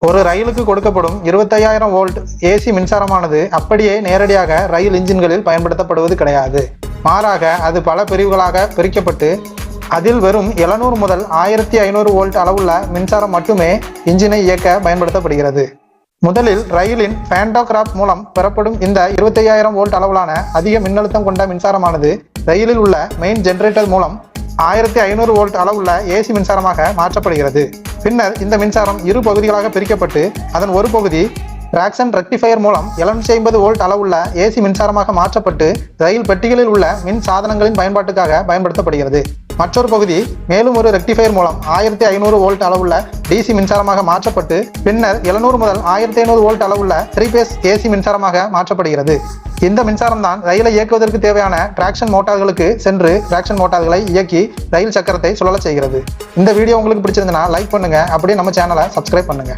ஒரு ரயிலுக்கு கொடுக்கப்படும் 25,000 வோல்ட் ஏசி மின்சாரமானது அப்படியே நேரடியாக ரயில் இன்ஜின்களில் பயன்படுத்தப்படுவது கிடையாது. மாறாக அது பல பிரிவுகளாக பிரிக்கப்பட்டு அதில் வெறும் 700 முதல் 1500 வோல்ட் அளவுள்ள மின்சாரம் மட்டுமே இன்ஜினை இயக்க பயன்படுத்தப்படுகிறது. முதலில் ரயிலின் பேண்டோகிராஃப் மூலம் பெறப்படும் இந்த 25,000 வோல்ட் அளவிலான அதிக மின்னழுத்தம் கொண்ட மின்சாரமானது ரயிலில் உள்ள மெயின் ஜெனரேட்டர் மூலம் 1500 வோல்ட் அளவுள்ள ஏசி மின்சாரமாக மாற்றப்படுகிறது. பின்னர் இந்த மின்சாரம் இரு பகுதிகளாக பிரிக்கப்பட்டு அதன் ஒரு பகுதி டிராக்ஷன் ரெக்டிஃபையர் மூலம் 750 வோல்ட் அளவுள்ள ஏசி மின்சாரமாக மாற்றப்பட்டு ரயில் பெட்டிகளில் உள்ள மின் சாதனங்களின் பயன்பாட்டுக்காக பயன்படுத்தப்படுகிறது. மற்றொரு பகுதி மேலும் ஒரு ரெக்டிஃபையர் மூலம் 1500 வோல்ட் அளவுள்ள டிசி மின்சாரமாக மாற்றப்பட்டு பின்னர் 700 முதல் 1500 வோல்ட் அளவுள்ள 3 பேஸ் ஏசி மின்சாரமாக மாற்றப்படுகிறது. இந்த மின்சாரம் தான் ரயிலை இயக்குவதற்கு தேவையான டிராக்ஷன் மோட்டார்களுக்கு சென்று டிராக்ஷன் மோட்டார்களை இயக்கி ரயில் சக்கரத்தை சுழல செய்கிறது. இந்த வீடியோ உங்களுக்கு பிடிச்சிருந்தனா லைக் பண்ணுங்க, அப்படியே நம்ம சேனலை சப்ஸ்கிரைப் பண்ணுங்க.